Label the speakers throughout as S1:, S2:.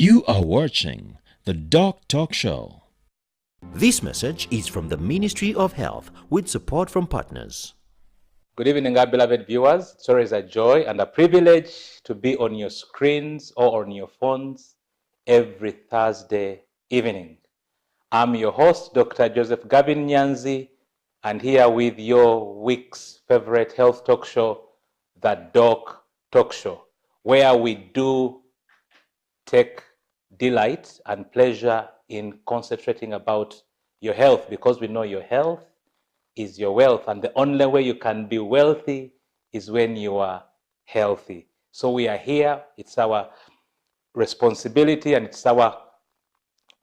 S1: You are watching the DOCtalk show.
S2: This message is from the Ministry of Health with support from partners.
S3: Good evening, our beloved viewers. It's always a joy and a privilege to be on your screens or on your phones every Thursday evening. I'm your host, Dr. Joseph Garvin Nyanzi, and here with your week's favorite health talk show, the DOCtalk show, where we do take delight and pleasure in concentrating about your health, because we know your health is your wealth, and the only way you can be wealthy is when you are healthy. So we are here. It's our responsibility and it's our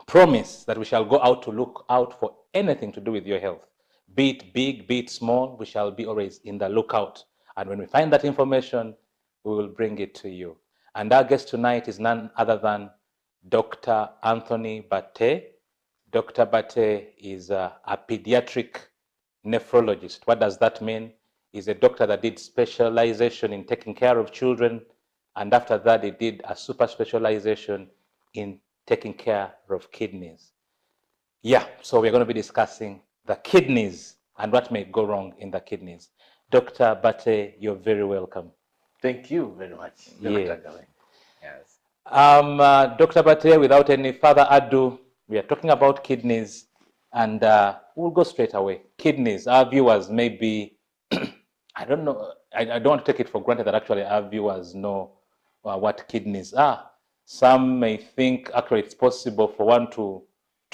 S3: promise that we shall go out to look out for anything to do with your health. Be it big, be it small, we shall be always in the lookout. And when we find that information, we will bring it to you. And our guest tonight is none other than Dr. Anthony Batte. Dr. Batte is a pediatric nephrologist. What does that mean? He's a doctor that did specialization in taking care of children, and after that he did a super specialization in taking care of kidneys. Yeah, so we're going to be discussing the kidneys and what may go wrong in the kidneys. Dr. Batte, you're very welcome.
S4: Thank you very much, Dr. Garvin. Yes.
S3: Dr. Batte, without any further ado, we are talking about kidneys, and we'll go straight away. Kidneys, our viewers may be, I don't know, I don't want to take it for granted that actually our viewers know what kidneys are. Some may think actually it's possible for one to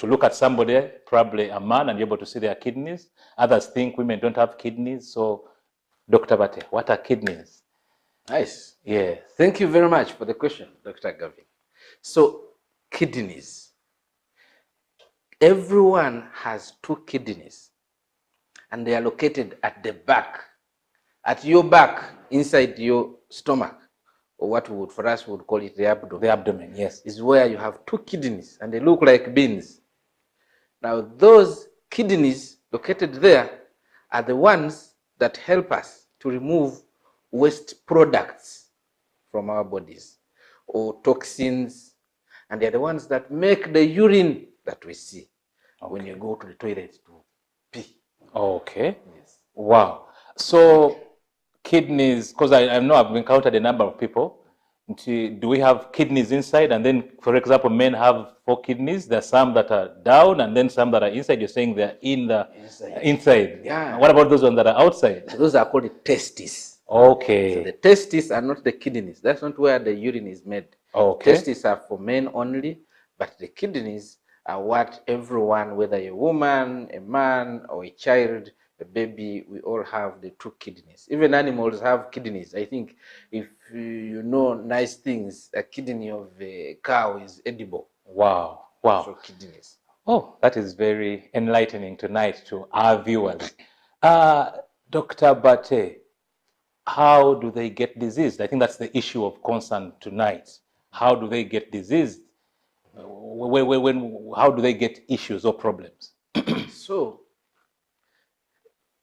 S3: look at somebody, probably a man, and be able to see their kidneys. Others think women don't have kidneys. So, Dr. Batte, what are kidneys?
S4: Nice.
S3: Yes.
S4: Thank you very much for the question, Dr. Garvin. So, kidneys. Everyone has two kidneys, and they are located at the back, at your back, inside your stomach, or what we would, for us, would call it the abdomen.
S3: The abdomen, yes.
S4: Is where you have two kidneys, and they look like beans. Now, those kidneys located there are the ones that help us to remove waste products from our bodies, or toxins, and they're the ones that make the urine that we see when you go to the toilet to pee.
S3: Okay.
S4: Yes.
S3: Wow. So kidneys, because I know I've encountered a number of people. Do we have kidneys inside? And then, for example, men have 4 kidneys. There are some that are down and then some that are inside. You're saying they're in the inside.
S4: Yeah.
S3: What about those ones that are outside?
S4: So those are called the testes.
S3: Okay.
S4: So the testes are not the kidneys. That's not where the urine is made.
S3: Okay.
S4: Testes are for men only, but the kidneys are what everyone, whether a woman, a man, or a child, a baby, we all have the 2 kidneys. Even animals have kidneys. I think if you know nice things, a kidney of a cow is edible.
S3: Wow. Wow.
S4: So kidneys.
S3: Oh, that is very enlightening tonight to our viewers. Dr. Batte, how do they get diseased? I think that's the issue of concern tonight. How do they get diseased? How do they get issues or problems?
S4: So,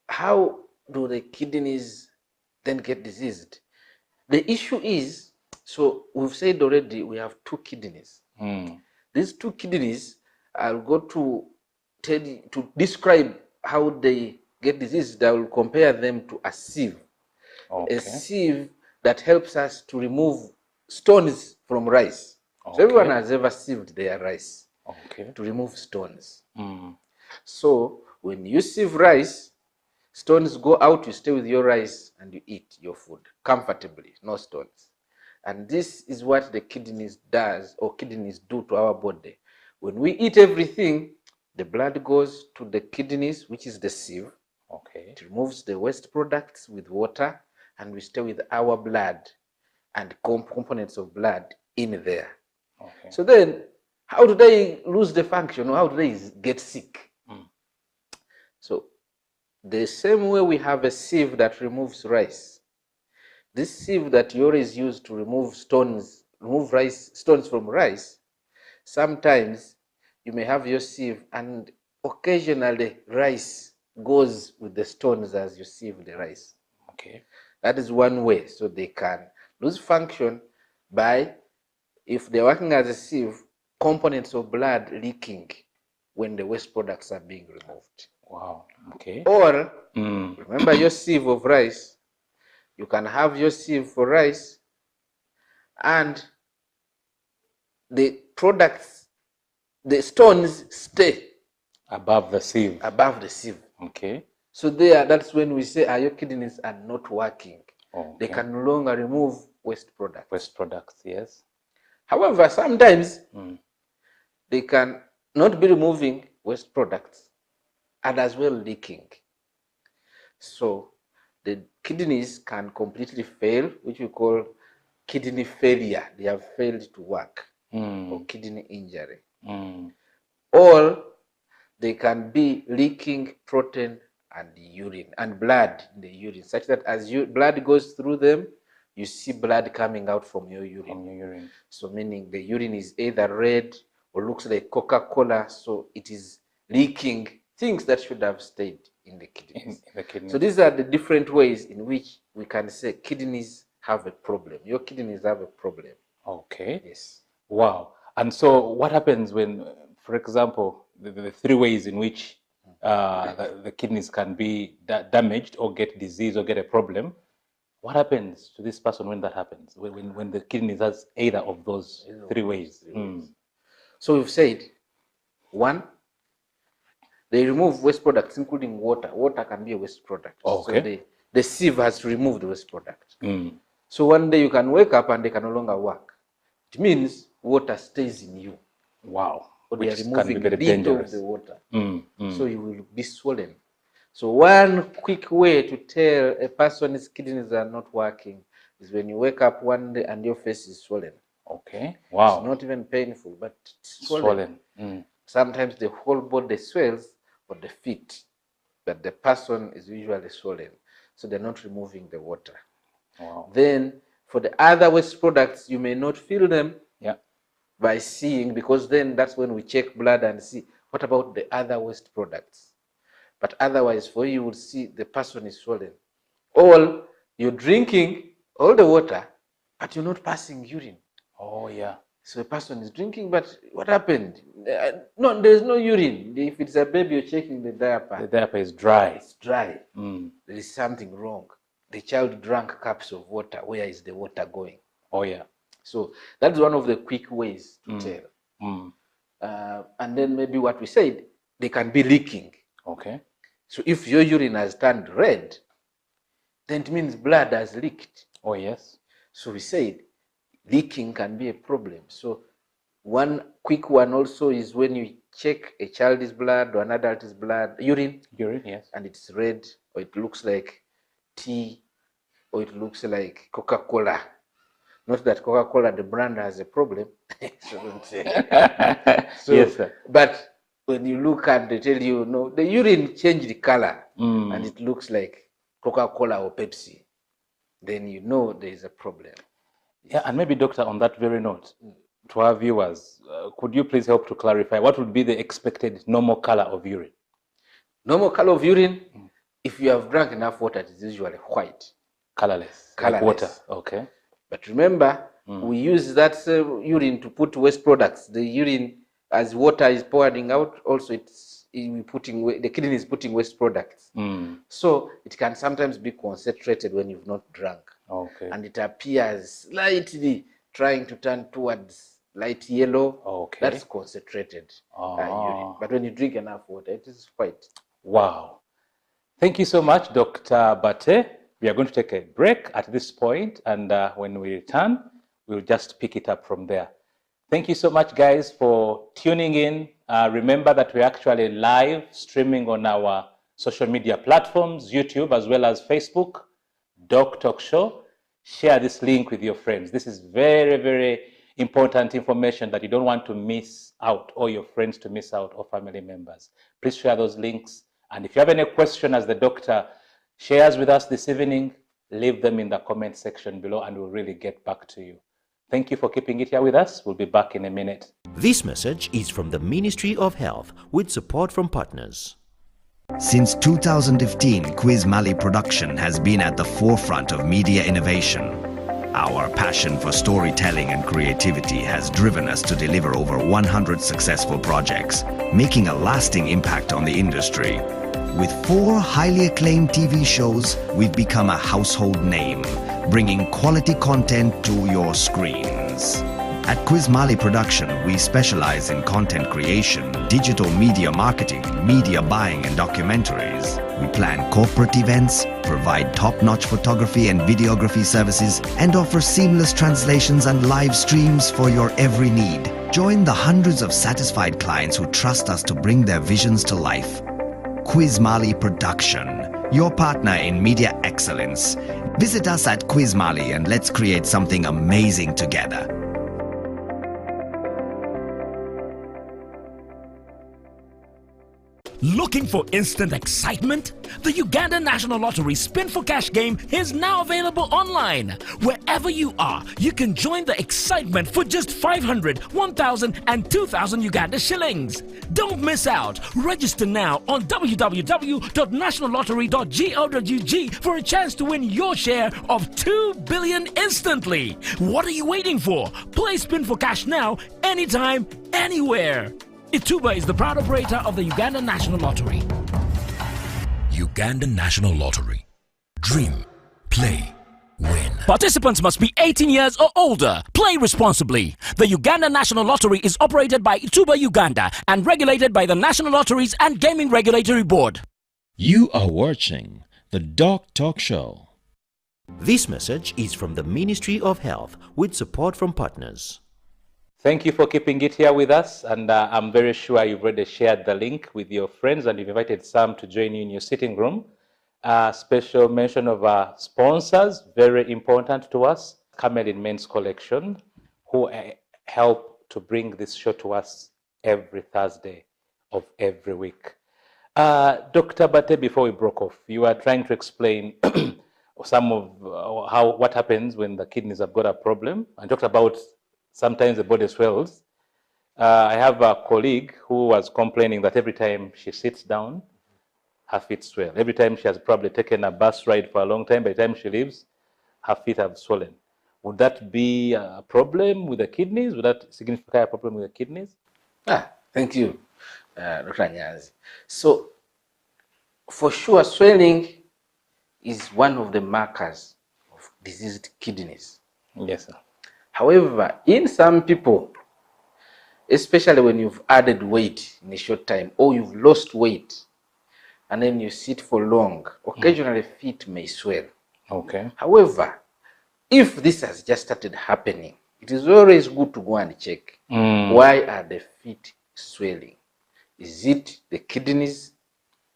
S4: how do the kidneys then get diseased? The issue is, so we've said already we have 2 kidneys. These 2 kidneys, I'll go to tell you, to describe how they get diseased. I will compare them to a sieve.
S3: Okay.
S4: A sieve that helps us to remove stones from rice.
S3: Okay.
S4: So everyone has ever sieved their rice to remove stones. So when you sieve rice, stones go out, you stay with your rice and you eat your food comfortably, no stones. And this is what the kidneys does, or kidneys do to our body. When we eat everything, the blood goes to the kidneys, which is the sieve.
S3: Okay.
S4: It removes the waste products with water, and we stay with our blood and components of blood in there.
S3: Okay.
S4: So then, how do they lose the function, or how do they get sick? So, the same way we have a sieve that removes rice, this sieve that you always use to remove stones from rice, sometimes you may have your sieve and occasionally rice goes with the stones as you sieve the rice.
S3: Okay.
S4: That is one way. So they can lose function by if they're working as a sieve, components of blood leaking when the waste products are being removed.
S3: Wow. Okay.
S4: Or remember your sieve of rice, you can have your sieve for rice and the products, the stones stay
S3: above the sieve.
S4: Above the sieve.
S3: Okay.
S4: So that's when we say your kidneys are not working.
S3: Okay.
S4: They can no longer remove waste products.
S3: Waste products, yes.
S4: However, sometimes they can not be removing waste products and as well leaking. So the kidneys can completely fail, which we call kidney failure. They have failed to work, or kidney injury. Or they can be leaking protein and urine and blood in the urine, such that as blood goes through them, you see blood coming out from your urine. So meaning the urine is either red or looks like Coca-Cola, so it is leaking things that should have stayed in the kidneys. So these are the different ways in which we can say kidneys have a problem. Your kidneys have a problem.
S3: Okay.
S4: Yes.
S3: Wow. And so what happens when, for example, the three ways in which the kidneys can be damaged or get disease or get a problem, what happens to this person when that happens? When the kidneys has either of those three ways?
S4: So we've said, one, they remove waste products, including water. Water can be a waste product.
S3: Okay.
S4: So the sieve has removed the waste product. So one day you can wake up and they can no longer work. It means water stays in you.
S3: Wow.
S4: Or they are
S3: Which
S4: removing
S3: can be
S4: a
S3: very
S4: bit
S3: dangerous.
S4: of the water. So you will be swollen. So one quick way to tell a person's kidneys are not working is when you wake up one day and your face is swollen.
S3: Okay. Wow.
S4: It's not even painful, but it's swollen. Sometimes the whole body swells or the feet, but the person is usually swollen. So they're not removing the water.
S3: Wow.
S4: Then for the other waste products, you may not feel them by seeing, because then that's when we check blood and see what about the other waste products. But otherwise, for you will see the person is swollen. Or you're drinking all the water, but you're not passing urine.
S3: Oh, yeah.
S4: So a person is drinking, but what happened? No, there's no urine. If it's a baby, you're checking the diaper.
S3: The diaper is dry.
S4: It's dry. There is something wrong. The child drank cups of water. Where is the water going?
S3: Oh, yeah.
S4: So that's one of the quick ways to tell. And then maybe what we said, they can be leaking.
S3: Okay.
S4: So if your urine has turned red, then it means blood has leaked.
S3: Oh, yes.
S4: So we said leaking can be a problem. So one quick one also is when you check a child's blood or an adult's blood, urine,
S3: yes,
S4: and it's red, or it looks like tea, or it looks like Coca-Cola. Not that Coca-Cola, the brand, has a problem. Shouldn't say.
S3: Yes, sir.
S4: But when you look and they tell you, no, the urine changed the color and it looks like Coca-Cola or Pepsi, then you know there is a problem.
S3: Yeah, and maybe, doctor, on that very note, to our viewers, could you please help to clarify what would be the expected normal color of urine?
S4: Normal color of urine, if you have drunk enough water, it is usually white.
S3: Colorless.
S4: Colorless.
S3: Like water. Okay.
S4: But remember, we use that urine to put waste products. The urine, as water is pouring out, also the kidney is putting waste products. So it can sometimes be concentrated when you've not drunk.
S3: Okay.
S4: And it appears slightly trying to turn towards light yellow.
S3: Okay.
S4: That's concentrated urine. But when you drink enough water, it is white.
S3: Wow. Thank you so much, Dr. Batte. We are going to take a break at this point, and when we return, we'll just pick it up from there. Thank you so much, guys, for tuning in. Remember that we're actually live streaming on our social media platforms, YouTube as well as Facebook, DOCtalk Show. Share this link with your friends. This is very, very important information that you don't want to miss out, or your friends to miss out, or family members. Please share those links. And if you have any question as the doctor shares with us this evening, leave them in the comment section below and we'll really get back to you. Thank you for keeping it here with us. We'll be back in a minute.
S2: This message is from the Ministry of Health with support from partners.
S5: Since 2015, Quiz Mali Production has been at the forefront of media innovation. Our passion for storytelling and creativity has driven us to deliver over 100 successful projects, making a lasting impact on the industry. With 4 highly acclaimed TV shows, we've become a household name, bringing quality content to your screens. At Quizmali Production, we specialize in content creation, digital media marketing, media buying and documentaries. We plan corporate events, provide top-notch photography and videography services, and offer seamless translations and live streams for your every need. Join the hundreds of satisfied clients who trust us to bring their visions to life. Quizmali Production, your partner in media excellence. Visit us at Quizmali and let's create something amazing together.
S6: Looking for instant excitement? The Uganda National Lottery Spin for Cash game is now available online. Wherever you are, you can join the excitement for just 500, 1,000 and 2,000 Uganda shillings. Don't miss out. Register now on www.nationallottery.go.ug for a chance to win your share of 2 billion instantly. What are you waiting for? Play Spin for Cash now, anytime, anywhere. Ituba is the proud operator of the Uganda National Lottery.
S7: Uganda National Lottery. Dream, play, win.
S6: Participants must be 18 years or older. Play responsibly. The Uganda National Lottery is operated by Ituba Uganda and regulated by the National Lotteries and Gaming Regulatory Board.
S1: You are watching the DOCtalk show.
S2: This message is from the Ministry of Health with support from partners.
S3: Thank you for keeping it here with us, and I'm very sure you've already shared the link with your friends and you've invited some to join you in your sitting room. Special mention of our sponsors, very important to us, Camelin Men's Collection, who help to bring this show to us every Thursday of every week. Dr. Batte, before we broke off, you were trying to explain some of what happens when the kidneys have got a problem, and talked about sometimes the body swells. I have a colleague who was complaining that every time she sits down, her feet swell. Every time she has probably taken a bus ride for a long time, by the time she leaves, her feet have swollen. Would that be a problem with the kidneys? Would that signify a problem with the kidneys?
S4: Thank you, Dr. Nyanzi. So, for sure, swelling is one of the markers of diseased kidneys.
S3: Yes, sir.
S4: However, in some people, especially when you've added weight in a short time or you've lost weight and then you sit for long, occasionally feet may swell.
S3: Okay.
S4: However, if this has just started happening, it is always good to go and check. Why are the feet swelling? Is it the kidneys?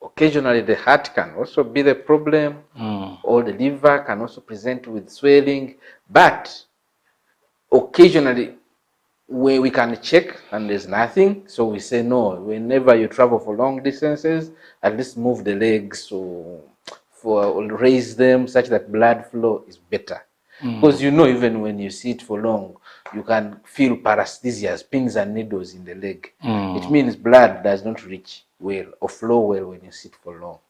S4: Occasionally the heart can also be the problem, or the liver can also present with swelling, but occasionally where we can check and there's nothing, so we say no. Whenever you travel for long distances, at least move the legs or raise them such that blood flow is better. Because even when you sit for long, you can feel paresthesias, pins and needles in the leg. It means blood does not reach well or flow well when you sit for long.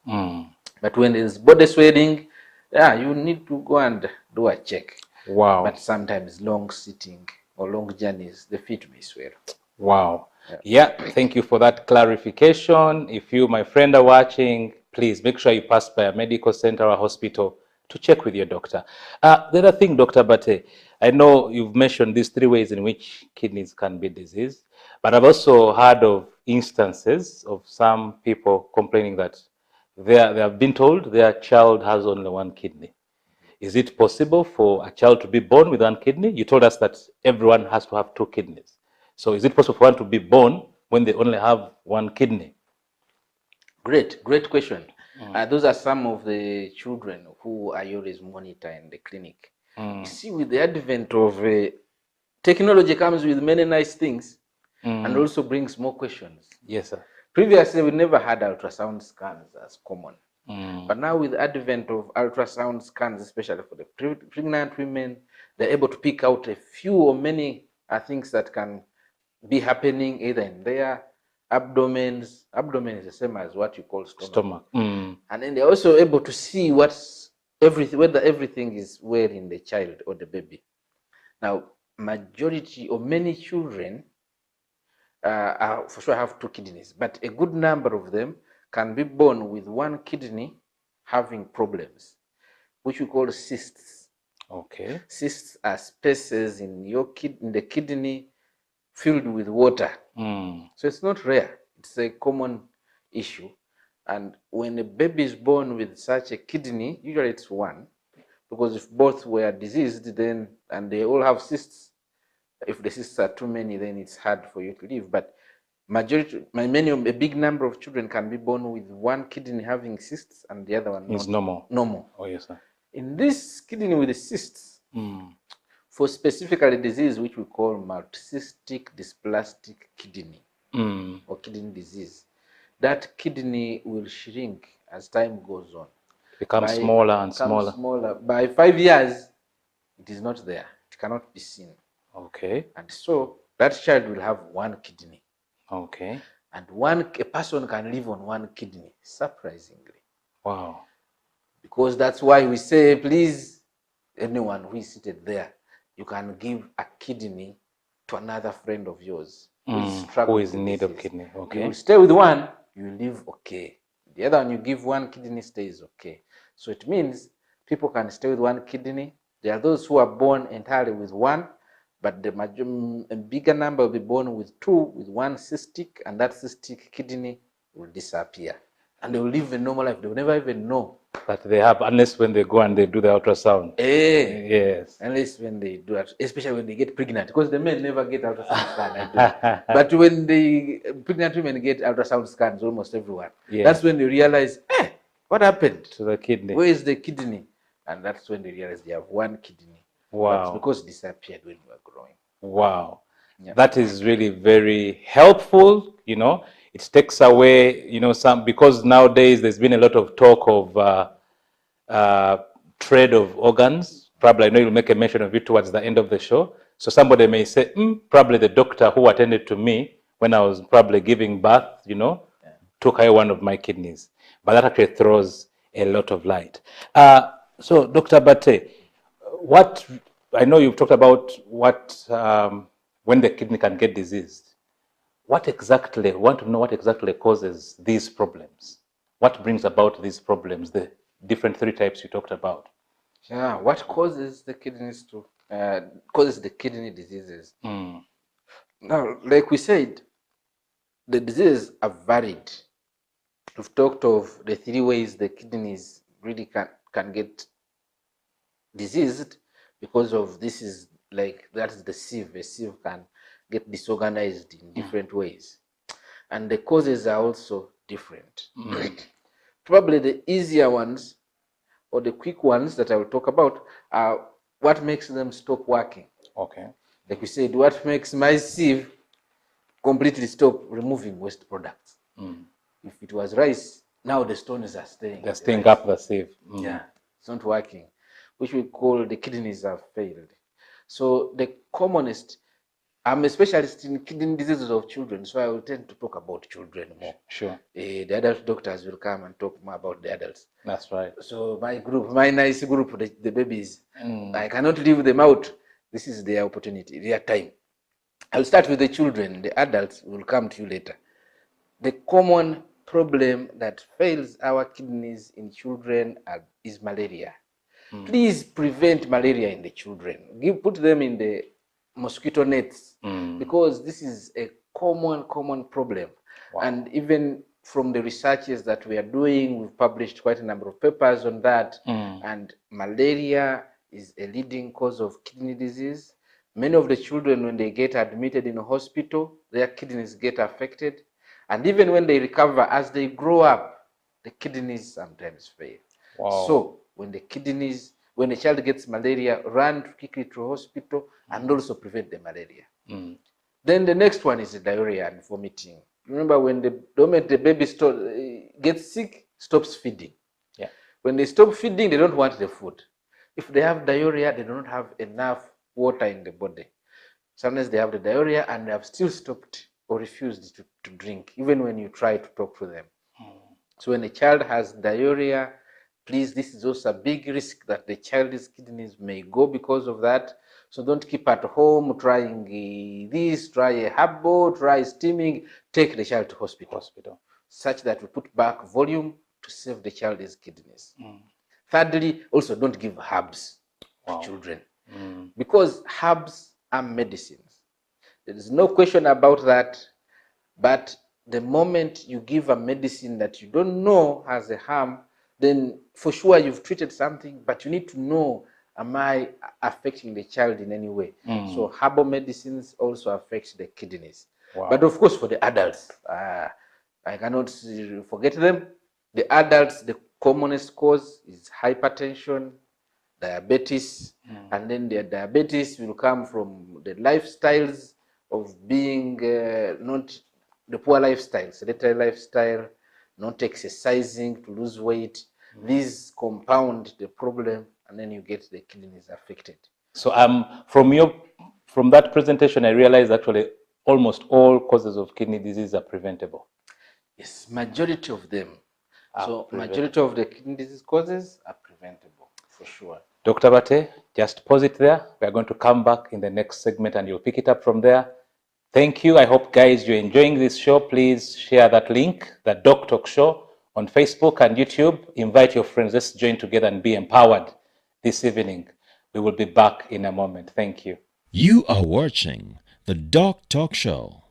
S4: But when there's body swelling, you need to go and do a check.
S3: Wow.
S4: But sometimes long sitting or long journeys, the feet may swell.
S3: Wow. Yeah, thank you for that clarification. If you, my friend, are watching, please make sure you pass by a medical center or a hospital to check with your doctor. The other thing, Dr. Batte, I know you've mentioned these 3 ways in which kidneys can be diseased, but I've also heard of instances of some people complaining that they have been told their child has only 1 kidney. Is it possible for a child to be born with 1 kidney? You told us that everyone has to have 2 kidneys. So is it possible for one to be born when they only have 1 kidney?
S4: Great question. Those are some of the children who I always monitor in the clinic. You see, with the advent of technology comes with many nice things and also brings more questions.
S3: Yes, sir.
S4: Previously, we never had ultrasound scans as common. But now with the advent of ultrasound scans, especially for the pregnant women, they're able to pick out a few or many things that can be happening either in their abdomens. Abdomen is the same as what you call stomach. And then they're also able to see what's whether everything is well in the child or the baby. Now, majority or many children for sure have two kidneys, but a good number of them can be born with one kidney having problems, which we call cysts.
S3: Okay.
S4: Cysts are spaces in the kidney filled with water. So it's not rare. It's a common issue. And when a baby is born with such a kidney, usually it's one, because if both were diseased, then and they all have cysts, if the cysts are too many, then it's hard for you to live. But a big number of children can be born with one kidney having cysts and the other one
S3: is normal.
S4: Normal.
S3: Oh yes, sir.
S4: In this kidney with the cysts, for specifically disease which we call multicystic dysplastic kidney or kidney disease, that kidney will shrink as time goes on.
S3: Becomes smaller and smaller.
S4: By 5 years, it is not there. It cannot be seen.
S3: Okay.
S4: And so that child will have one kidney.
S3: Okay.
S4: And a person can live on one kidney, surprisingly.
S3: Wow.
S4: Because that's why we say, please, anyone who is seated there, you can give a kidney to another friend of yours
S3: who is in need of kidney. Okay.
S4: You will stay with one, you live okay. The other one, you give one kidney, stays okay. So it means people can stay with one kidney. There are those who are born entirely with one, but a bigger number will be born with two, with one cystic, and that cystic kidney will disappear. And they will live a normal life. They will never even know
S3: that they have, unless when they go and they do the ultrasound. Yes.
S4: Unless when they do it, especially when they get pregnant, because the men never get ultrasound scan. But when the pregnant women get ultrasound scans, almost everyone, that's when they realize, what happened
S3: to the kidney?
S4: Where is the kidney? And that's when they realize they have one kidney.
S3: Wow.
S4: But because it disappeared when we were growing.
S3: Wow. Yeah. That is really very helpful, you know. It takes away, you know, because nowadays there's been a lot of talk of trade of organs. Probably I know you'll make a mention of it towards the end of the show. So somebody may say, probably the doctor who attended to me when I was probably giving birth, you know, took away one of my kidneys. But that actually throws a lot of light. So Dr. Batte, I know you've talked about when the kidney can get diseased. I want to know what exactly causes these problems. What brings about these problems, the different three types you talked about?
S4: Yeah, what causes the kidneys causes the kidney diseases? Now, like we said, the diseases are varied. We've talked of the three ways the kidneys really can get diseased because of this is like, that's the sieve. A sieve can get disorganized in different ways. And the causes are also different. Probably the easier ones or the quick ones that I will talk about are what makes them stop working.
S3: Okay.
S4: Like we said, what makes my sieve completely stop removing waste products? If it was rice, now the stones are staying.
S3: They're staying up the sieve.
S4: Yeah, it's not working, which we call the kidneys have failed. So the commonest, I'm a specialist in kidney diseases of children, so I will tend to talk about children more.
S3: Sure.
S4: The adult doctors will come and talk more about the adults.
S3: That's right.
S4: So my nice group, the babies, I cannot leave them out. This is their opportunity, their time. I'll start with the children. The adults will come to you later. The common problem that fails our kidneys in children is malaria. Please prevent malaria in the children. Put them in the mosquito nets because this is a common problem. Wow. And even from the researches that we are doing, we've published quite a number of papers on that. And malaria is a leading cause of kidney disease. Many of the children, when they get admitted in a hospital, their kidneys get affected. And even when they recover, as they grow up, the kidneys sometimes fail. Wow. So when a child gets malaria, run quickly to a hospital and also prevent the malaria. Then the next one is the diarrhea and vomiting. Remember, when the moment the baby gets sick, stops feeding. Yeah. When they stop feeding, they don't want the food. If they have diarrhea, they don't have enough water in the body. Sometimes they have the diarrhea and they have still stopped or refused to drink, even when you try to talk to them. So when a child has diarrhea, please, this is also a big risk that the child's kidneys may go because of that. So don't keep at home trying this, try a herbal, try steaming. Take the child to hospital, such that we put back volume to save the child's kidneys. Thirdly, also don't give herbs to children, because herbs are medicines. There is no question about that. But the moment you give a medicine that you don't know has a harm, then for sure you've treated something, but you need to know, am I affecting the child in any way? So herbal medicines also affect the kidneys. But of course, for the adults, I cannot forget them. The adults, the commonest cause is hypertension, diabetes, and then the diabetes will come from the lifestyles of being not the poor lifestyle, sedentary lifestyle, not exercising to lose weight. These compound the problem, and then you get the kidneys affected.
S3: So from that presentation, I realized actually almost all causes of kidney disease are preventable.
S4: Yes, majority of them. So majority of the kidney disease causes are preventable, for sure.
S3: Dr. Batte, just pause it there. We are going to come back in the next segment and you'll pick it up from there. Thank you. I hope, guys, you're enjoying this show. Please share that link, the DOCtalk show, on Facebook and YouTube. Invite your friends. Let's join together and be empowered this evening. We will be back in a moment. Thank you.
S1: You are watching the DOCtalk show.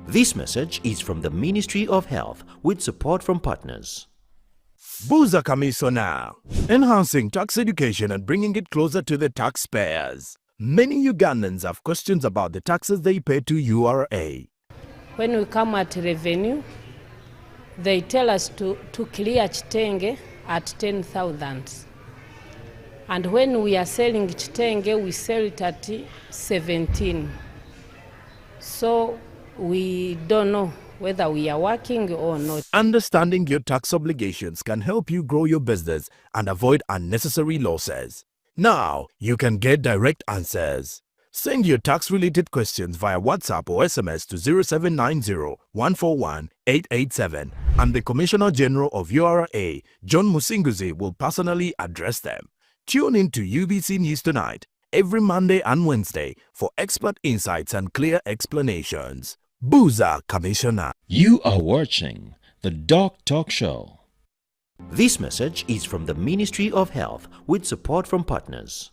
S2: This message is from the Ministry of Health with support from partners.
S8: Buza Commissioner, enhancing tax education and bringing it closer to the taxpayers. Many Ugandans have questions about the taxes they pay to URA.
S9: When we come at revenue, they tell us to clear Chitenge at 10,000. And when we are selling Chitenge, we sell it at 17. So we don't know whether we are working or not.
S8: Understanding your tax obligations can help you grow your business and avoid unnecessary losses. Now, you can get direct answers. Send your tax-related questions via WhatsApp or SMS to 0790-141-887 and the Commissioner General of URA, John Musinguzi, will personally address them. Tune in to UBC News Tonight every Monday and Wednesday for expert insights and clear explanations. Buza Commissioner.
S1: You are watching the DOCtalk show.
S2: This message is from the Ministry of Health with support from partners.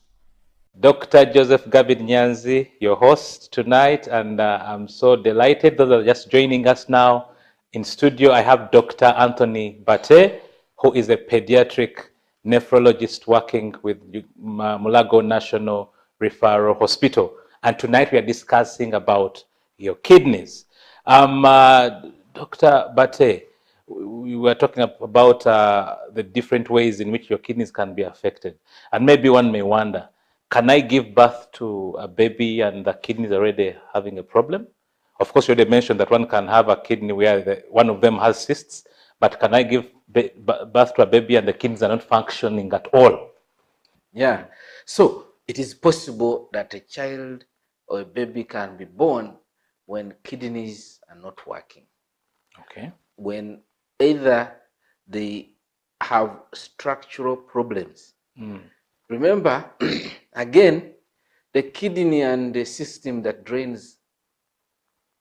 S3: Dr. Joseph Garvin Nyanzi, your host tonight, and I'm so delighted. Those are just joining us now in studio. I have Dr. Anthony Batte, who is a pediatric nephrologist working with Mulago National Referral Hospital. And tonight we are discussing about your kidneys. Dr. Batte, we were talking about the different ways in which your kidneys can be affected. And maybe one may wonder, can I give birth to a baby and the kidneys already having a problem? Of course, you already mentioned that one can have a kidney where one of them has cysts, but can I give birth to a baby and the kidneys are not functioning at all?
S4: Yeah, so it is possible that a child or a baby can be born when kidneys are not working.
S3: Okay.
S4: When either they have structural problems. Remember, again, the kidney and the system that drains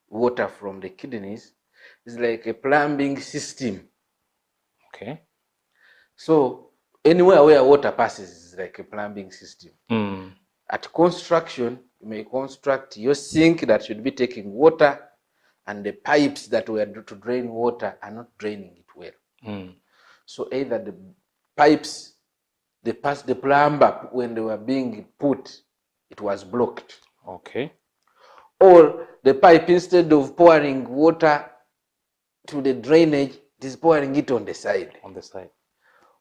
S4: water from the kidneys is like a plumbing system.
S3: Okay.
S4: So anywhere where water passes is like a plumbing system. At construction, you may construct your sink that should be taking water, and the pipes that were to drain water are not draining it well. So either the pipes, they passed the plumber when they were being put, it was blocked.
S3: Okay.
S4: Or the pipe, instead of pouring water to the drainage, it is pouring it on the side.
S3: On the side.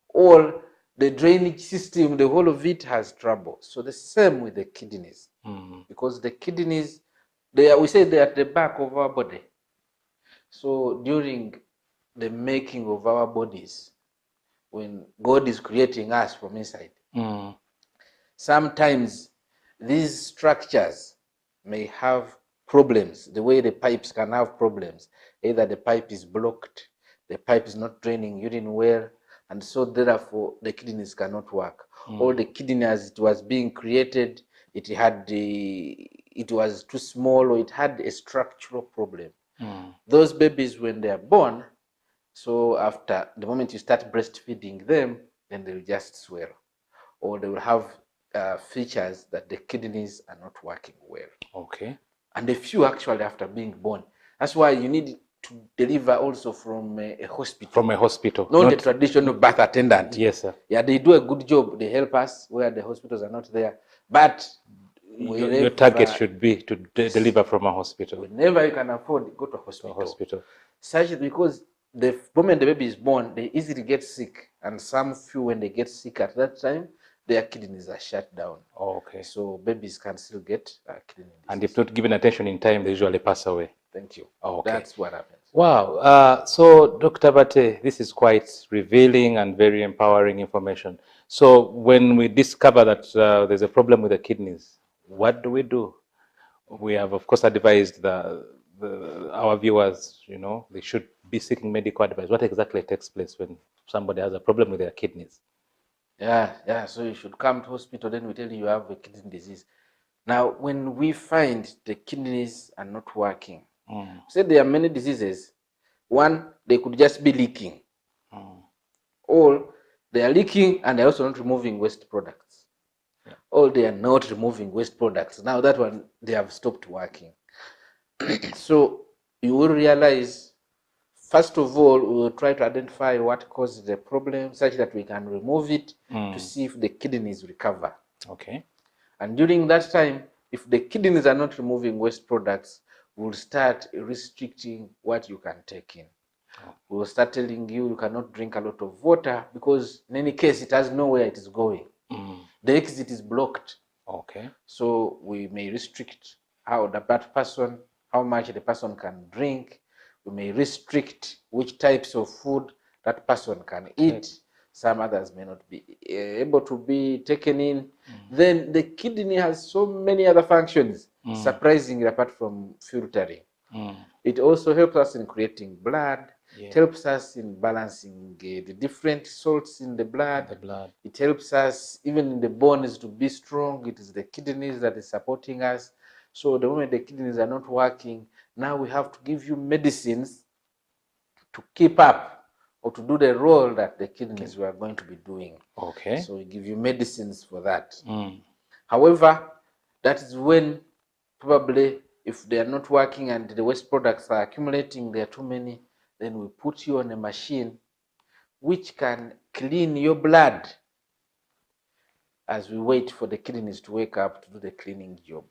S4: Or the drainage system, the whole of it has trouble. So the same with the kidneys. Because the kidneys, we say they're at the back of our body. So during the making of our bodies, when God is creating us from inside, sometimes these structures may have problems, the way the pipes can have problems. Either the pipe is blocked, the pipe is not draining urine well, and so therefore the kidneys cannot work. Or the kidney as it was being created, it was too small, or it had a structural problem. Those babies, when they are born, so after the moment you start breastfeeding them, then they will just swell, or they will have features that the kidneys are not working well.
S3: Okay.
S4: And a few actually after being born. That's why you need to deliver also from a hospital.
S3: From a hospital.
S4: Not a traditional birth attendant.
S3: Yes, sir.
S4: Yeah, they do a good job. They help us where the hospitals are not there. But
S3: your target should be to deliver from a hospital.
S4: Whenever you can afford, go to a hospital. Such because the moment the baby is born, they easily get sick. And some few, when they get sick at that time, their kidneys are shut down.
S3: Okay.
S4: So babies can still get kidney disease.
S3: And if not given attention in time, they usually pass away.
S4: Thank you.
S3: Okay.
S4: That's what happens.
S3: Wow. So, Dr. Batte, this is quite revealing and very empowering information. So, when we discover that there's a problem with the kidneys, what do we do? We have, of course, advised our viewers, they should be seeking medical advice. What exactly takes place when somebody has a problem with their kidneys?
S4: Yeah. So you should come to hospital, then we tell you have a kidney disease. Now, when we find the kidneys are not working, say there are many diseases. One, they could just be leaking. Or they are leaking and they're also not removing waste products. Or they are not removing waste products. Now that one, they have stopped working. So you will realize, first of all, we will try to identify what causes the problem such that we can remove it to see if the kidneys recover.
S3: Okay.
S4: And during that time, if the kidneys are not removing waste products, we'll start restricting what you can take in. We'll start telling you cannot drink a lot of water because in any case, it has nowhere it is going. The exit is blocked.
S3: Okay.
S4: So we may restrict how much the person can drink. We may restrict which types of food that person can eat. Some others may not be able to be taken in. Then the kidney has so many other functions, surprisingly, apart from filtering. It also helps us in creating blood. It helps us in balancing the different salts in the blood. It helps us even in the bones to be strong. It is the kidneys that is supporting us. So the moment the kidneys are not working, now we have to give you medicines to keep up or to do the role that the kidneys were going to be doing.
S3: Okay.
S4: So we give you medicines for that. However, that is when probably if they are not working and the waste products are accumulating, there are too many, then we put you on a machine which can clean your blood as we wait for the kidneys to wake up to do the cleaning job,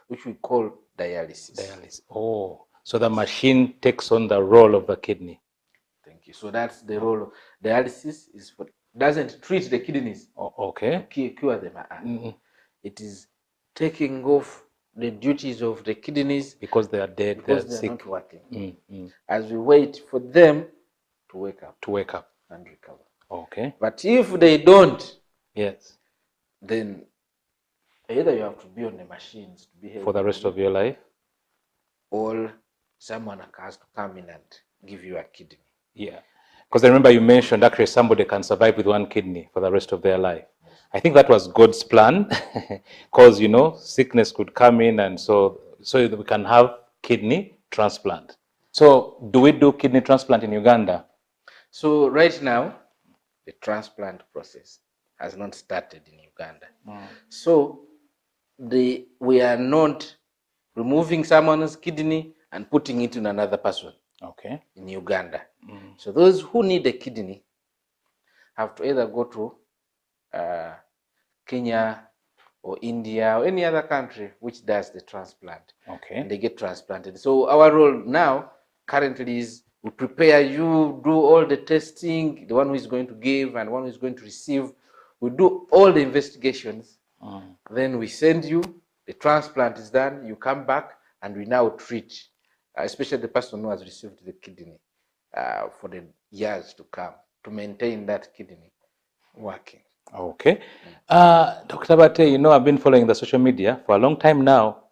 S4: which we call dialysis.
S3: Oh, so the machine takes on the role of the kidney.
S4: Thank you. So that's the role of dialysis. Doesn't treat the kidneys.
S3: Okay.
S4: Cure them. It is taking off the duties of the kidneys
S3: because they are dead.
S4: Because
S3: they are
S4: sick.
S3: Not
S4: working. As we wait for them to wake up. And recover.
S3: Okay.
S4: But if they don't, then either you have to be on the machines to be
S3: for the rest of your life,
S4: or someone has to come in and give you a kidney.
S3: Yeah, because I remember you mentioned actually somebody can survive with one kidney for the rest of their life. I think that was God's plan, because sickness could come in, and so we can have kidney transplant. So, do we do kidney transplant in Uganda?
S4: So right now, the transplant process has not started in Uganda. So we are not removing someone's kidney and putting it in another person.
S3: Okay.
S4: In Uganda. So those who need a kidney have to either go to Kenya or India or any other country which does the transplant.
S3: Okay.
S4: And they get transplanted. So our role now currently is we prepare you, do all the testing, the one who is going to give and one who is going to receive. We do all the investigations. Then we send you, the transplant is done, you come back, and we now treat, especially the person who has received the kidney for the years to come, to maintain that kidney working.
S3: Okay. Dr. Batte, I've been following the social media for a long time now.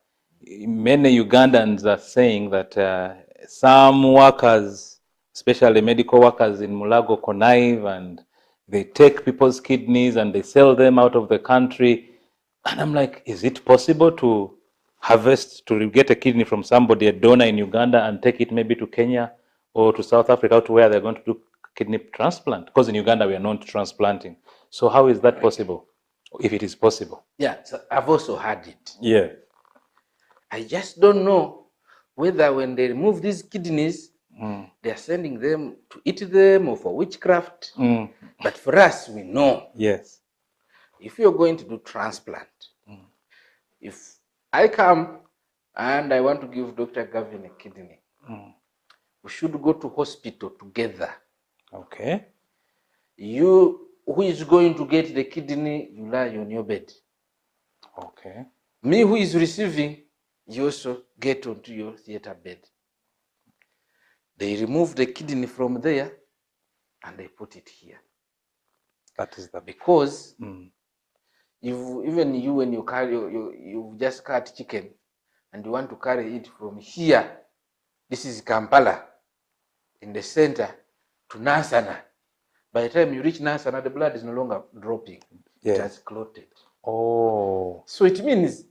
S3: Many Ugandans are saying that some workers, especially medical workers in Mulago connive and They take people's kidneys and they sell them out of the country. And I'm like, is it possible to harvest, to get a kidney from somebody, a donor in Uganda, and take it maybe to Kenya or to South Africa, to where they're going to do kidney transplant? Because in Uganda, we are known to transplanting. So how is that possible, if it is possible?
S4: Yeah, so I've also heard it.
S3: Yeah.
S4: I just don't know whether when they remove these kidneys, they are sending them to eat them or for witchcraft. But for us, we know.
S3: Yes.
S4: If you're going to do transplant, if I come and I want to give Dr. Garvin a kidney, we should go to hospital together.
S3: Okay.
S4: You, who is going to get the kidney, you lie on your bed.
S3: Okay.
S4: Me, who is receiving, you also get onto your theater bed. They remove the kidney from there and they put it here.
S3: That is the
S4: because even you, when you carry, you just cut chicken and you want to carry it from here, this is Kampala, in the center, to Nansana. By the time you reach Nansana, the blood is no longer dropping.
S3: Yes.
S4: It has clotted.
S3: Oh.
S4: So it means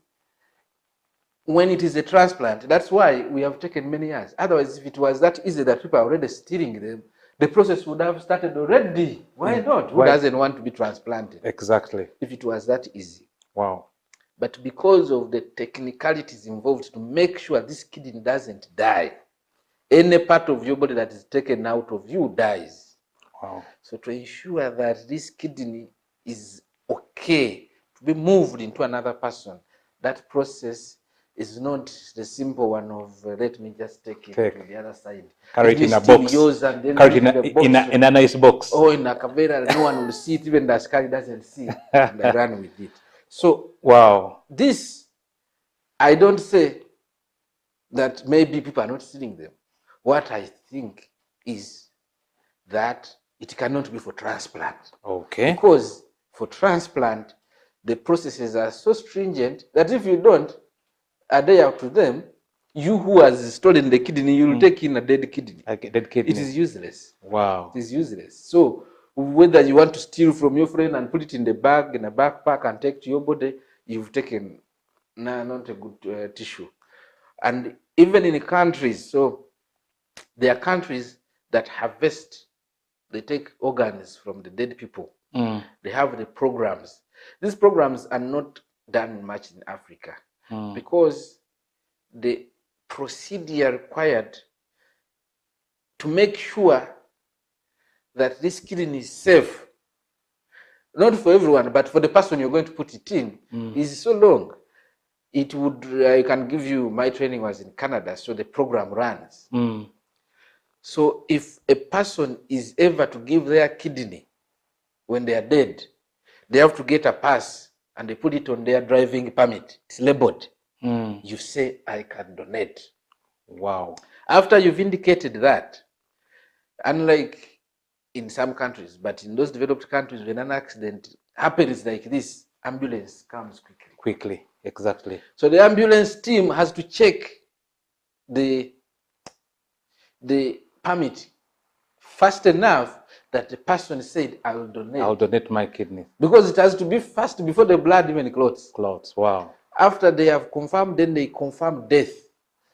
S4: when it is a transplant, that's why we have taken many years. Otherwise, if it was that easy that people are already stealing them, the process would have started already. Why not? Who doesn't want to be transplanted?
S3: Exactly.
S4: If it was that easy.
S3: Wow.
S4: But because of the technicalities involved to make sure this kidney doesn't die, any part of your body that is taken out of you dies.
S3: Wow.
S4: So to ensure that this kidney is okay to be moved into another person, that process is not the simple one of let me just take it to the other side.
S3: Carry it in a box.
S4: And then
S3: carry it in a nice box.
S4: Oh, in a kavera, no one will see it, even the askari doesn't see it, and I run with it. So,
S3: wow.
S4: This, I don't say that maybe people are not stealing them. What I think is that it cannot be for transplant.
S3: Okay.
S4: Because for transplant, the processes are so stringent that if you don't adhere to them, you who has stolen the kidney, you will take in a dead kidney.
S3: Like a dead kidney.
S4: It is useless.
S3: Wow.
S4: It is useless. So whether you want to steal from your friend and put it in the bag, in a backpack, and take to your body, you've taken not a good tissue. And even in countries, so there are countries that harvest, they take organs from the dead people. They have the programs. These programs are not done much in Africa because the procedure required to make sure that this kidney is safe, not for everyone, but for the person you're going to put it in, is so long. It would, I can give you, my training was in Canada, so the program runs. So if a person is ever to give their kidney when they are dead, they have to get a pass and they put it on their driving permit. It's labeled. You say, I can donate.
S3: Wow.
S4: After you've indicated that, unlike in some countries, but in those developed countries, when an accident happens like this, ambulance comes quickly.
S3: Quickly, exactly.
S4: So the ambulance team has to check the permit fast enough that the person said, I will donate.
S3: I'll donate my kidney.
S4: Because it has to be fast before the blood even clots.
S3: Clots, wow.
S4: After they have confirmed, then they confirm death.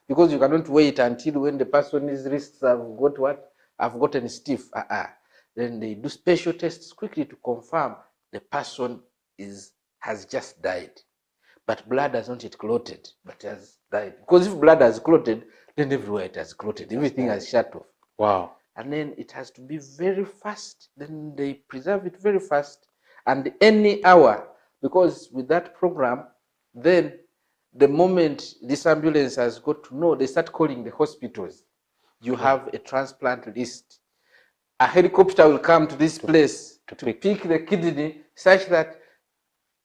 S4: Because you cannot wait until when the person's wrists have got what? Have gotten stiff. Then they do special tests quickly to confirm the person has just died. But blood has not yet clotted, but has died. Because if blood has clotted, then everywhere it has clotted. Everything has shut off.
S3: Wow.
S4: And then it has to be very fast. Then they preserve it very fast. And any hour, because with that program, then the moment this ambulance has got to know, they start calling the hospitals. You have a transplant list. A helicopter will come to this place to pick the kidney, such that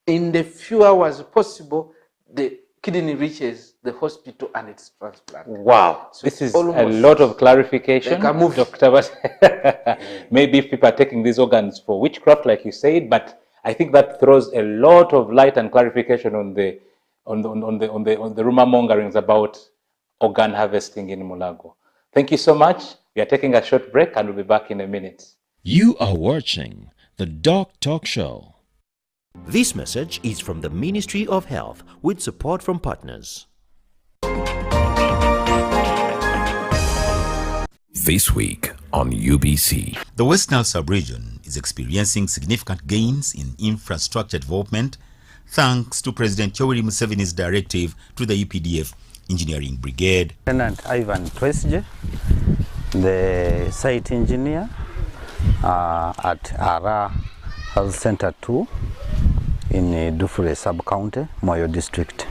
S4: in the few hours possible, the kidney reaches the hospital and it's transplanted.
S3: Wow. So this is a lot of clarification.
S4: Like
S3: Dr. Maybe if people are taking these organs for witchcraft, like you said, but I think that throws a lot of light and clarification on the rumor mongerings about organ harvesting in Mulago. Thank you so much. We are taking a short break and we'll be back in a minute.
S1: You are watching the DOCtalk Show.
S2: This message is from the Ministry of Health with support from partners.
S7: This week on UBC.
S10: The West Nile sub-region is experiencing significant gains in infrastructure development thanks to President Yoweri Museveni's directive to the UPDF Engineering Brigade.
S11: Lieutenant Ivan Twesje, the site engineer at Ara Health Center 2 in Dufure Sub-County, Moyo District.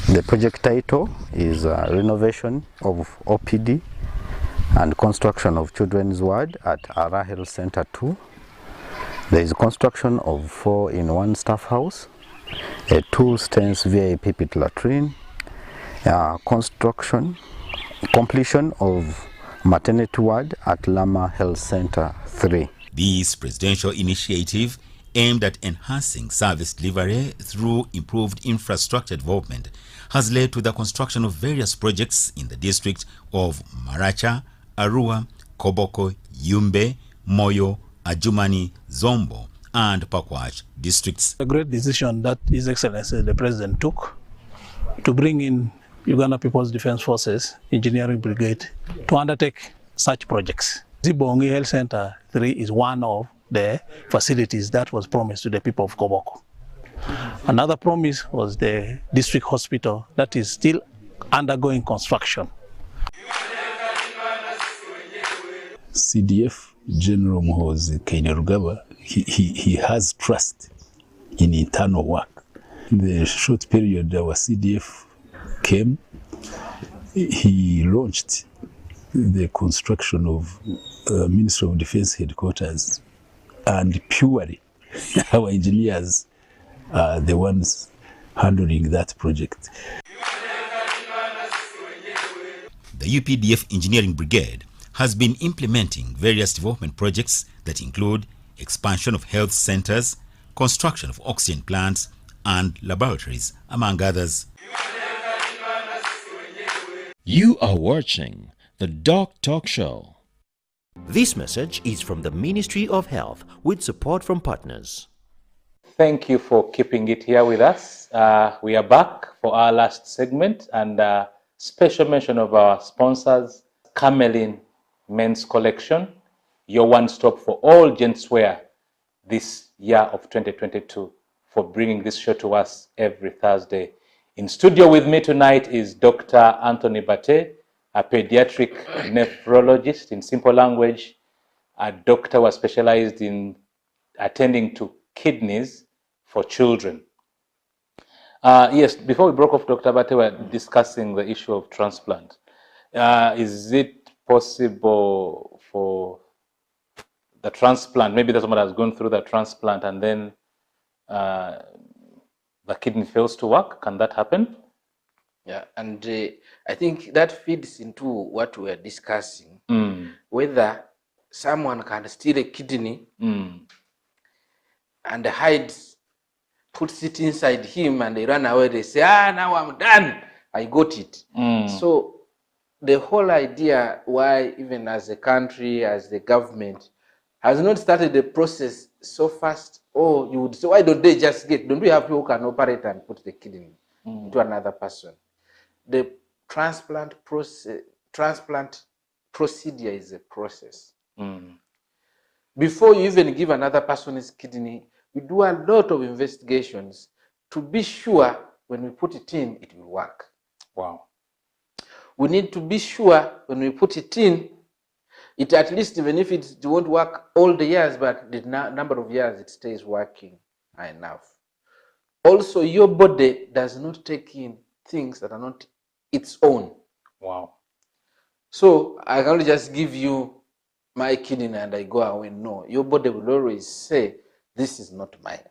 S11: The project title is Renovation of OPD and Construction of Children's Ward at Ara Health Center 2. There is construction of 4-in-1 staff house, a 2-stance VIP pit latrine, completion of maternity ward at Lama Health Center 3.
S10: This presidential initiative aimed at enhancing service delivery through improved infrastructure development has led to the construction of various projects in the district of Maracha, Arua, Koboko, Yumbe, Moyo, Adjumani, Zombo, and Pakwach districts.
S12: A great decision that His Excellency the President took to bring in Uganda People's Defense Forces Engineering Brigade to undertake such projects. Zibongi Health Center 3 is one of the facilities that was promised to the people of Koboko. Another promise was the district hospital that is still undergoing construction.
S13: CDF General Muhoozi Kainerugaba, he has trust in internal work. In the short period our CDF came, he launched the construction of Ministry of Defense headquarters, and purely our engineers are the ones handling that project.
S10: The UPDF Engineering Brigade has been implementing various development projects that include expansion of health centers, construction of oxygen plants, and laboratories, among others.
S1: You are watching the DOCtalk Show.
S2: This message is from the Ministry of Health with support from partners.
S3: Thank you for keeping it here with us. We are back for our last segment, and special mention of our sponsors, Camelin Men's Collection, your one-stop for all genswear this year of 2022, for bringing this show to us every Thursday. In studio with me tonight is Dr. Anthony Batte, a pediatric nephrologist. In simple language, a doctor who was specialized in attending to kidneys for children. Yes, before we broke off, Dr. Batte, we were discussing the issue of transplant. Is it possible for the transplant, maybe that someone has gone through the transplant and then the kidney fails to work? Can that happen?
S4: Yeah, and I think that feeds into what we are discussing, whether someone can steal a kidney and hides, puts it inside him, and they run away. They say, now I'm done, I got it. So the whole idea why, even as a country, as the government, has not started the process so fast. Oh, you would say, why don't they just don't we have people who can operate and put the kidney into another person? The transplant procedure is a process. Before you even give another person his kidney, we do a lot of investigations to be sure when we put it in, it will work.
S3: Wow.
S4: We need to be sure when we put it in, it at least, even if it won't work all the years, but the number of years it stays working enough. Also, your body does not take in things that are not its own.
S3: Wow.
S4: So I can't just give you my kidney and I go away. No, your body will always say, this is not mine.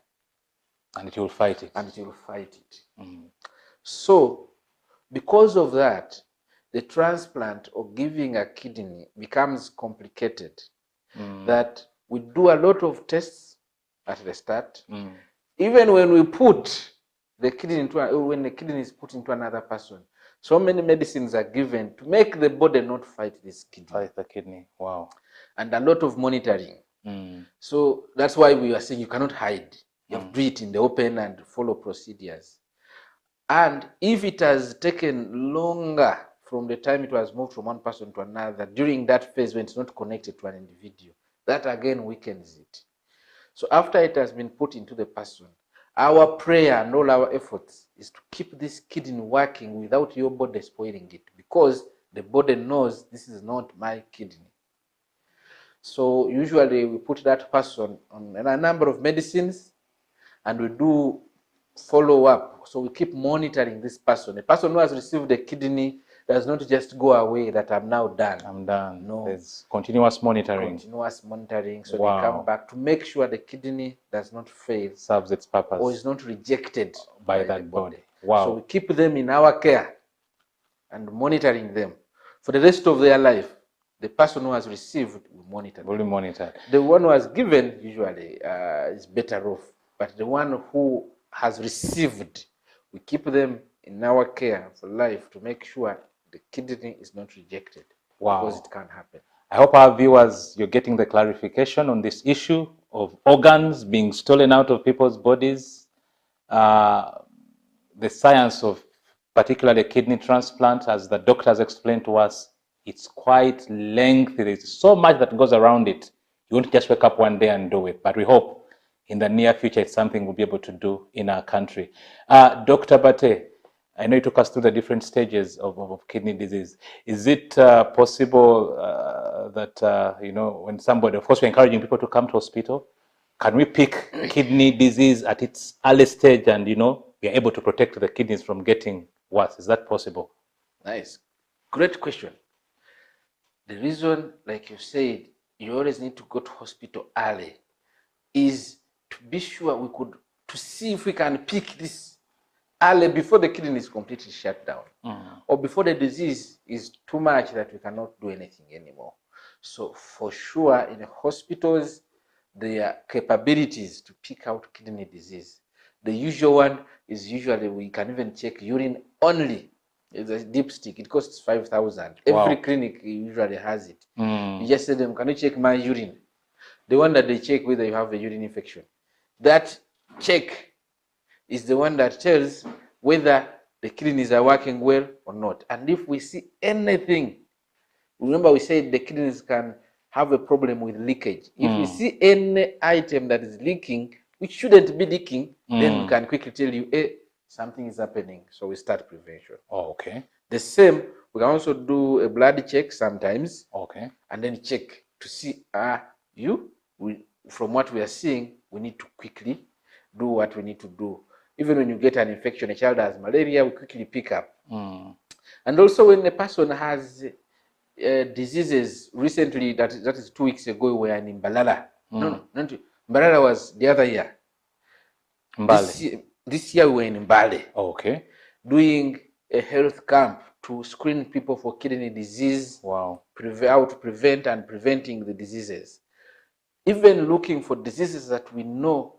S3: And it will fight it.
S4: And it will fight it. So, because of that, the transplant or giving a kidney becomes complicated. That we do a lot of tests at the start. Even when we put the kidney when the kidney is put into another person, so many medicines are given to make the body not fight this kidney.
S3: Fight the kidney. Wow.
S4: And a lot of monitoring. So that's why we are saying you cannot hide. You have to do it in the open and follow procedures. And if it has taken longer from the time it was moved from one person to another, during that phase when it's not connected to an individual, that again weakens it. So after it has been put into the person, our prayer and all our efforts is to keep this kidney working without your body spoiling it, because the body knows this is not my kidney. So usually we put that person on a number of medicines and we do follow up. So we keep monitoring this person. A person who has received a kidney does not just go away that I'm now done.
S3: I'm done.
S4: No.
S3: There's continuous monitoring.
S4: Continuous monitoring. So
S3: Wow.
S4: they come back to make sure the kidney does not fail.
S3: Serves its purpose.
S4: Or is not rejected
S3: by that body. Wow.
S4: So we keep them in our care and monitoring them for the rest of their life. The person who has received will monitor.
S3: Will be monitored.
S4: The one who has given usually is better off, but the one who has received, we keep them in our care for life to make sure the kidney is not rejected.
S3: Wow.
S4: Because it can happen.
S3: I hope our viewers, you're getting the clarification on this issue of organs being stolen out of people's bodies. The science of particularly kidney transplant, as the doctors explained to us, it's quite lengthy. There's so much that goes around it. You won't just wake up one day and do it. But we hope in the near future it's something we'll be able to do in our country. Dr. Batte, I know you took us through the different stages of kidney disease. Is it possible that, you know, when somebody, of course we're encouraging people to come to hospital, can we pick kidney disease at its early stage and, you know, we are able to protect the kidneys from getting worse? Is that possible?
S4: Nice. Great question. The reason, like you said, you always need to go to hospital early is to be sure to see if we can pick this early before the kidney is completely shut down or before the disease is too much that we cannot do anything anymore. So for sure in the hospitals, there are capabilities to pick out kidney disease. The usual one is usually we can even check urine only. It's a dipstick. It costs 5,000.
S3: Wow.
S4: Every clinic usually has it. You just say them, can you check my urine? The one that they check whether you have a urine infection. That check is the one that tells whether the kidneys are working well or not. And if we see anything, remember we said the kidneys can have a problem with leakage. If we see any item that is leaking, which shouldn't be leaking, then we can quickly tell you, hey, something is happening. So we start prevention.
S3: Oh, okay.
S4: The same, we can also do a blood check sometimes.
S3: Okay.
S4: And then check to see, from what we are seeing, we need to quickly do what we need to do. Even when you get an infection, a child has malaria, we quickly pick up. And also when a person has diseases, recently, that is 2 weeks ago, we were in Mbalala. No, Mbalala was the other year. This year we were in Batte.
S3: Okay.
S4: Doing a health camp to screen people for kidney disease.
S3: Wow.
S4: How to prevent and preventing the diseases. Even looking for diseases that we know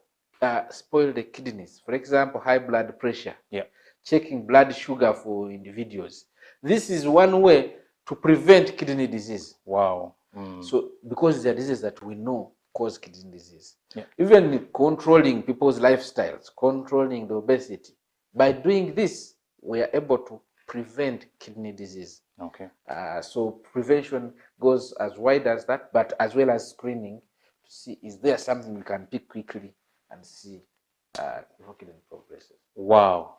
S4: spoil the kidneys. For example, high blood pressure.
S3: Yeah.
S4: Checking blood sugar for individuals. This is one way to prevent kidney disease.
S3: Wow.
S4: So because there are diseases that we know cause kidney disease.
S3: Yeah.
S4: Even controlling people's lifestyles, controlling the obesity. By doing this, we are able to prevent kidney disease.
S3: Okay.
S4: So prevention goes as wide as that, but as well as screening to see is there something we can pick quickly and see before kidney progresses.
S3: Wow.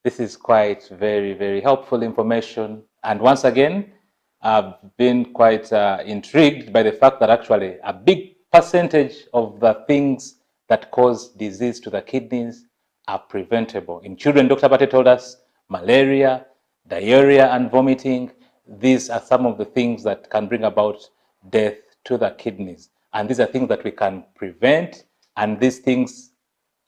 S3: This is quite very, very helpful information. And once again, I've been quite intrigued by the fact that actually a big percentage of the things that cause disease to the kidneys are preventable. In children, Dr. Batte told us malaria, diarrhea, and vomiting. These are some of the things that can bring about death to the kidneys. And these are things that we can prevent, and these things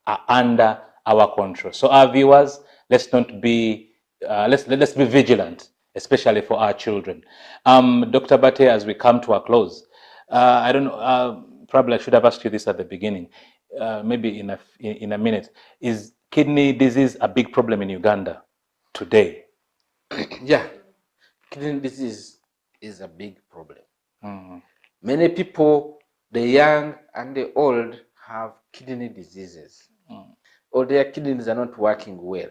S3: are under our control. So our viewers, let's not be, let's be vigilant, especially for our children. Dr. Batte, as we come to a close, I don't know, probably I should have asked you this at the beginning, maybe in a minute. Is kidney disease a big problem in Uganda today?
S4: Yeah, kidney disease is a big problem. Many people the young and the old have kidney diseases, or their kidneys are not working well,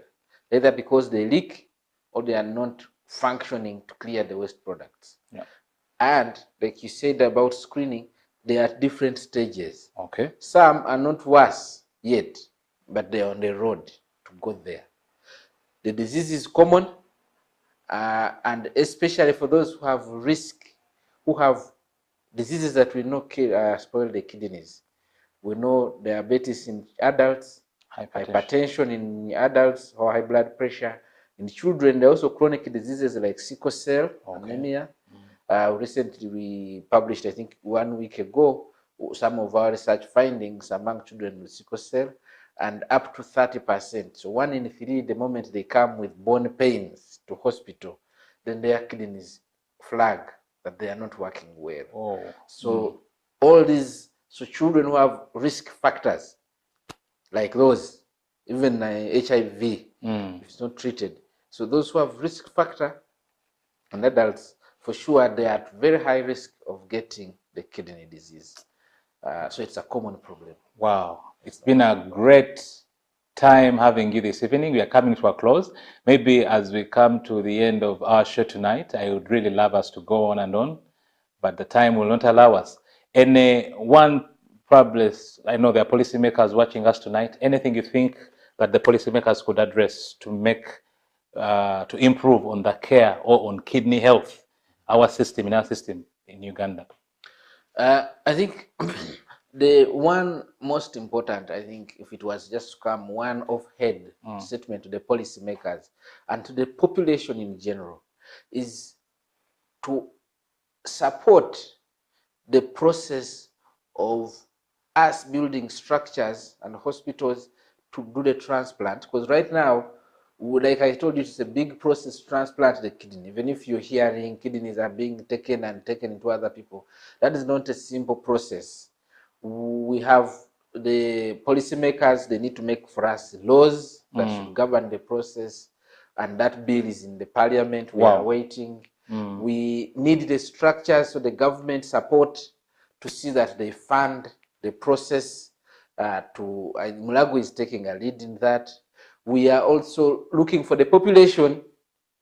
S4: either because they leak or they are not functioning to clear the waste products.
S3: Yeah.
S4: And like you said about screening, there are different stages.
S3: Okay.
S4: Some are not worse yet, but they are on the road to go there. The disease is common, and especially for those who have risk, who have diseases that we know spoil the kidneys. We know diabetes in adults, hypertension in adults, or high blood pressure. In children, there are also chronic diseases like sickle cell, anemia. Recently, we published, I think 1 week ago, some of our research findings among children with sickle cell, and up to 30%. So 1 in 3, the moment they come with bone pains to hospital, then their kidneys flag that they are not working well. So all these, so children who have risk factors like those, even HIV, if it's not treated. So those who have risk factor and adults, for sure, they are at very high risk of getting the kidney disease. So it's a common problem.
S3: Wow. It's been a great time having you this evening. We are coming to a close. Maybe as we come to the end of our show tonight, I would really love us to go on and on, but the time will not allow us. One problem, I know there are policymakers watching us tonight. Anything you think that the policymakers could address to make, to improve on the care or on kidney health, our system in Uganda?
S4: I think the one most important, I think, if it was just to come one off-head statement to the policymakers and to the population in general, is to support the process of us building structures and hospitals to do the transplant. Because right now, like I told you, it's a big process to transplant the kidney. Even if you're hearing kidneys are being taken into other people, that is not a simple process. We have the policymakers, they need to make for us laws that should govern the process, and that bill is in the parliament. We are waiting. We need the structures, so the government support to see that they fund the process. Mulago is taking a lead in that. We are also looking for the population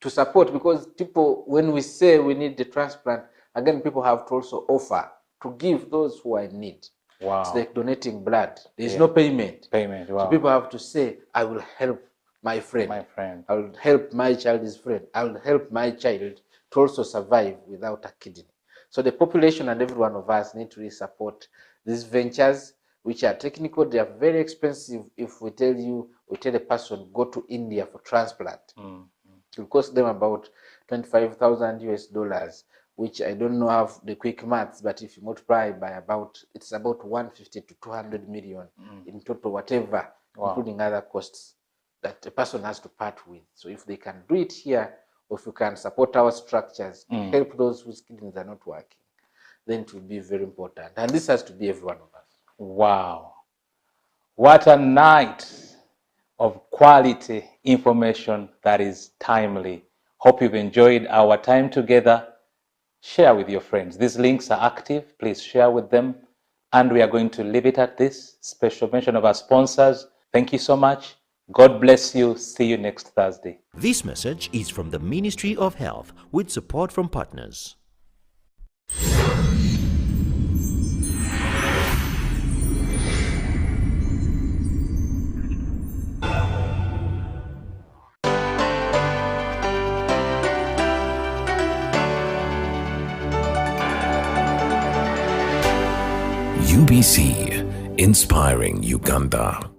S4: to support, because people, when we say we need the transplant, again, people have to also offer to give those who are in need.
S3: Wow.
S4: It's like donating blood. There's no payment.
S3: Wow.
S4: So people have to say, I will help my friend. I will help my child's friend. I will help my child to also survive without a kidney. So the population and every one of us need to really support these ventures, which are technical. They are very expensive. If we tell a person, go to India for transplant, it will cost them about $25,000, which I don't know have the quick maths, but if you multiply by it's about 150 to 200 million in total, whatever, including other costs that a person has to part with. So if they can do it here, or if we can support our structures to help those whose kidneys are not working, then it will be very important. And this has to be every one of us.
S3: Wow. What a night of quality information that is timely. Hope you've enjoyed our time together. Share with your friends. These links are active. Please share with them. And we are going to leave it at this. Special mention of our sponsors. Thank you so much. God bless you. See you next Thursday.
S2: This message is from the Ministry of Health with support from partners.
S7: UBC, inspiring Uganda.